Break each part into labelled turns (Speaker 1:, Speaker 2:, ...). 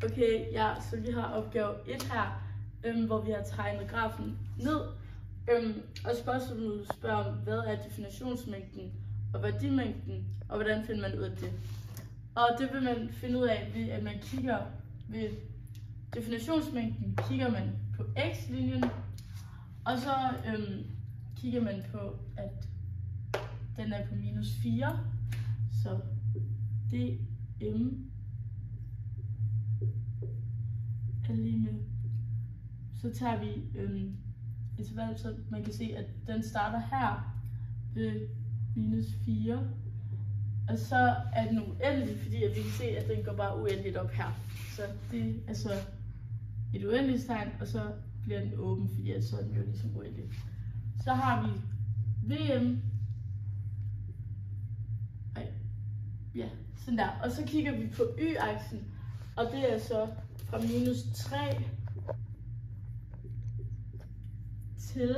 Speaker 1: Okay, ja, så vi har opgave 1 her, hvor vi har tegnet grafen ned. Og spørgsmålet spørger om, hvad er definitionsmængden og værdimængden, og hvordan finder man ud af det? Og det vil man finde ud af ved, at man kigger ved definitionsmængden, kigger man på x-linjen, og så kigger man på, at den er på minus 4, så dm er lige med. Så tager vi interval, så man kan se, at den starter her ved minus 4. Og så er den uendelig, fordi at vi kan se, at den går bare uendeligt op her. Så det er så et uendelighedstegn, og så bliver den åben, fordi at så er den jo ligesom uendelig. Så har vi VM. Ja, sådan der. Og så kigger vi på y-aksen, og det er så fra minus 3 til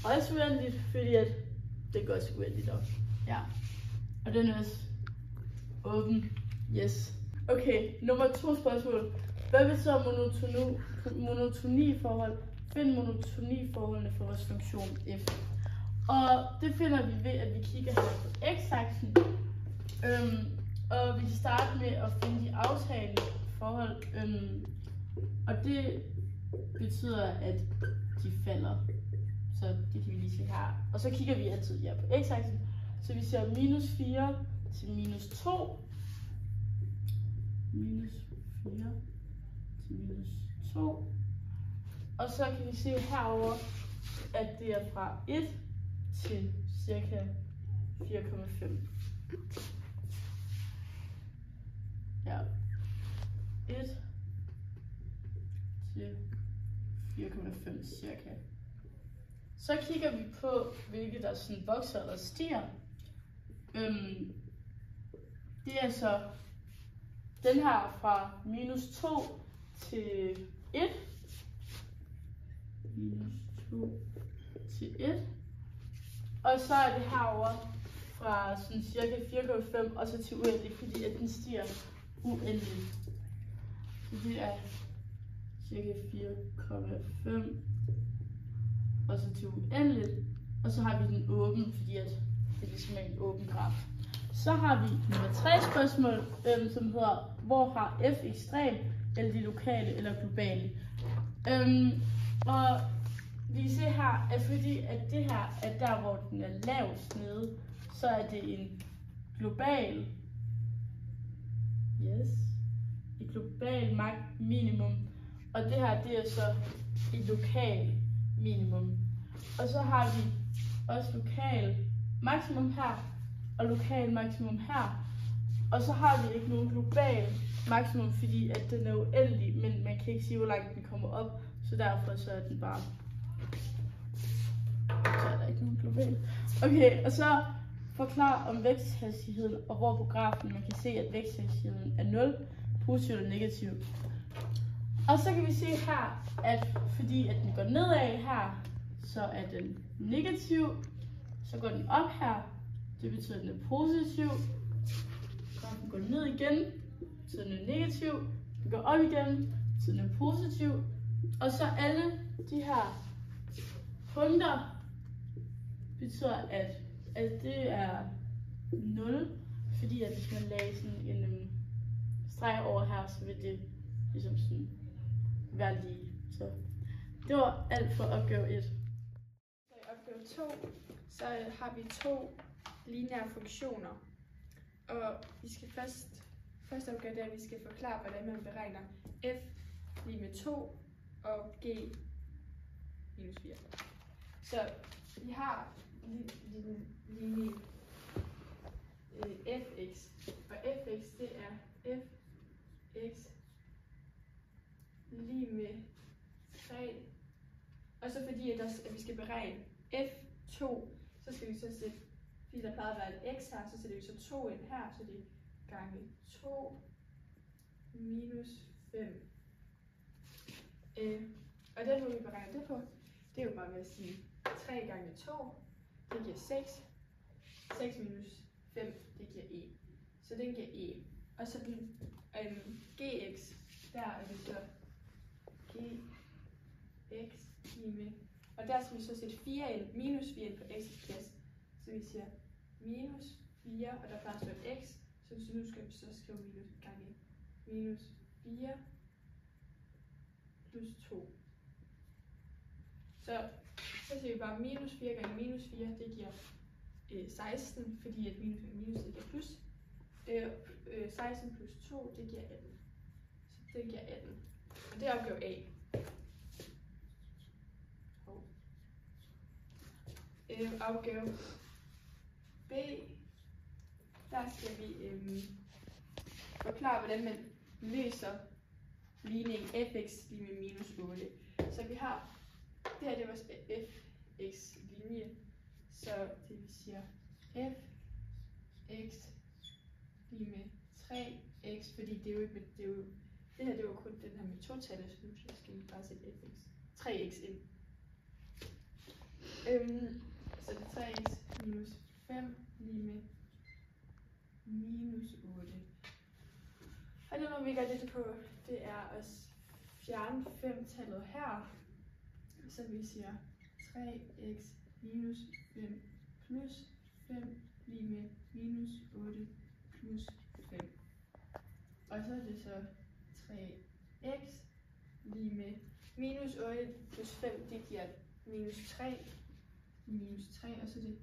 Speaker 1: også uendeligt, fordi at det går også uendeligt op. Ja. Og den er også åben. Yes. Okay, nummer 2 spørgsmål. Hvad betyder monotoniforhold? Find monotoniforholdene for vores funktion f. Og det finder vi ved, at vi kigger her på x-aksen. Og vi kan starte med at finde de aftagende forhold. Og det betyder, at de falder. Så det kan vi lige se her. Og så kigger vi altid her på x-aksen. Så vi ser minus 4 til minus 2. Minus 4 til minus 2. Og så kan vi se herover, at det er fra 1 til cirka 4,5. Ja. 1 til 4,5 cirka. Så kigger vi på, hvilke der sådan vokser eller stiger. Det er så den her fra minus 2 til 1. Minus 2 til 1. Og så er det herover fra sådan cirka 4,5 og så til uendelig, fordi at den stiger uendeligt. Så det er cirka 4,5 og så til uendeligt. Og så har vi den åben, fordi at det er ligesom en åben graf. Så har vi nummer 3 spørgsmål, som hedder, hvor har f ekstrem, eller de lokale eller globale? Og vi kan se her, at fordi at det her er der, hvor den er lavest nede, så er det en global, et global minimum, og det her, det er så et lokal minimum. Og så har vi også lokal maksimum her, og lokal maksimum her. Og så har vi ikke nogen global maksimum, fordi at den er uendelig, men man kan ikke sige, hvor langt den kommer op, så derfor så er den bare... Så er der ikke nogen global. Okay, og så forklar om væksthastigheden, og hvor på grafen man kan se, at væksthastigheden er 0, positiv eller negativ. Og så kan vi se her, at fordi at den går nedad her, så er den negativ. Så går den op her, det betyder, at den er positiv. Grafen går ned igen, så den er negativ. Den går op igen, så den er positiv. Og så alle de her punkter betyder, at det er 0. Fordi at hvis man lagde sådan en streg over her, så vil det ligesom sådan være lige. Så det var alt for opgave 1.
Speaker 2: Så i opgave 2, så har vi 2 lineære funktioner. Og vi skal første opgave er, at vi skal forklare, hvordan man beregner f lige med 2 og g minus 4. Så vi har linje fx, og fx det er fx lige med 3. Og så fordi at vi skal beregne f2, så skal vi så sætte, fordi der plejer at være et x her, så sætter vi så 2 ind her, så det er gange 2 minus 5. Og den måde vi beregner det på, det er jo bare ved at sige 3 gange 2, det giver 6. 6 minus 5, det giver 1. Så den giver 1. Og så den gx, der er det så gx lige med, og der skal vi så sætte 4 ind, minus 4 ind på x' plads. Så vi siger minus 4, og der plejer at stå et x, så nu skal vi så skrive minus gange minus 4 plus 2. Så siger vi bare minus 4 gange minus 4, det giver 16, fordi at minus gange minus det giver plus. 16 plus 2, det giver 18. Så det giver 18. Og det er opgave A. Opgave B, der skal vi forklare, hvordan man løser ligningen fx lige med minus 8. Så vi har, det her det er vores fx linje, så det vi siger fx lige med 3x, fordi det er jo ikke med, det er jo, det her det var kun den her med totallet, så nu skal vi bare sætte fx 3x ind. Så det er 3x minus 5 lige med minus 8. Og det må vi gøre lidt på, det er at fjerne 5-tallet her. Så vi siger 3x minus 5 plus 5 lige med minus 8 plus 5. Og så er det så 3x lige med minus 8 plus 5, det giver minus 3. Minus 3, og så er det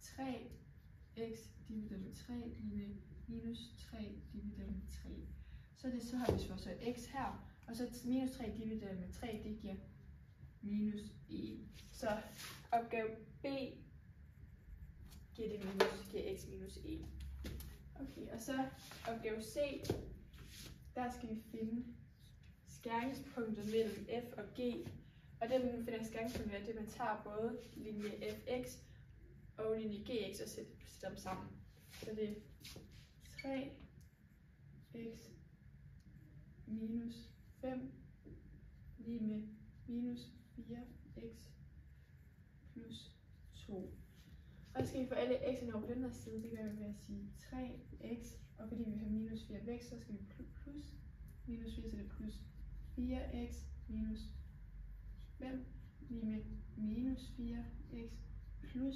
Speaker 2: 3x divideret med 3 lige med minus 3 divideret med 3. Så har vi så x her, og så minus 3 divideret med 3, det giver minus 1. Så opgave B giver x minus 1. Okay, og så opgave C, der skal vi finde skæringspunktet mellem f og g. Og det, man finder skæringspunktet, er det, man tager både linje fx og linje gx og sætter dem sammen. Så det er 3x minus 5 lige med minus 4x plus 2. Og så skal vi få alle x'erne over på den her side. Det gør vi ved at sige 3x, og fordi vi har minus 4 væk, så skal vi plus minus 4, så det er plus 4x minus 5 lige med minus 4x plus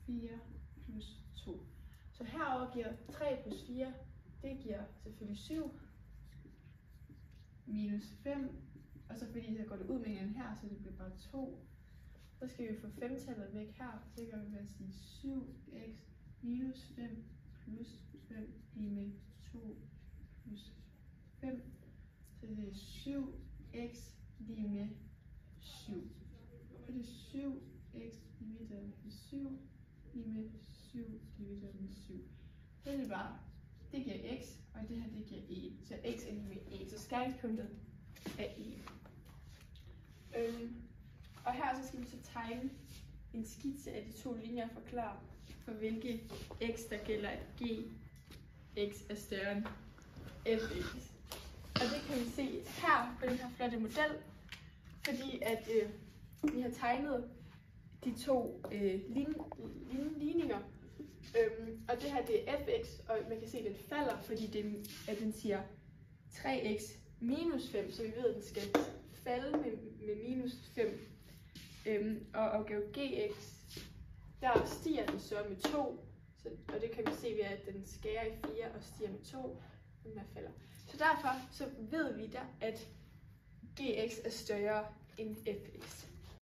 Speaker 2: 4 plus 2. Så herover giver 3 plus 4, det giver selvfølgelig 7 minus 5, og så fordi så går det ud med hinanden her, så det bliver bare 2. Så skal vi få 5-tallet væk her, så gør vi ved at sige 7x minus 5 plus 5 lige med 2 plus 5. Så det er 7x lige med 7. Og det er 7x divideret med 7 lige med 7 divideret med 7. Så det er bare, det giver x, og det her det giver 1. Så x er lige med 1, så skæringspunktet er 1. Og her så skal vi så tegne en skitse af de to linjer og forklare, for hvilke x der gælder, at gx er større end fx. Og det kan vi se her på den her flotte model, fordi at vi har tegnet de to ligninger. Og det her det er fx, og man kan se at den falder, fordi den siger 3x minus 5, så vi ved at den skal falde med minus 5. Og opgave gx, der stiger den så med 2, og det kan vi se ved at den skærer i 4 og stiger med 2, og den her falder. Så derfor så ved vi da, at gx er større end fx.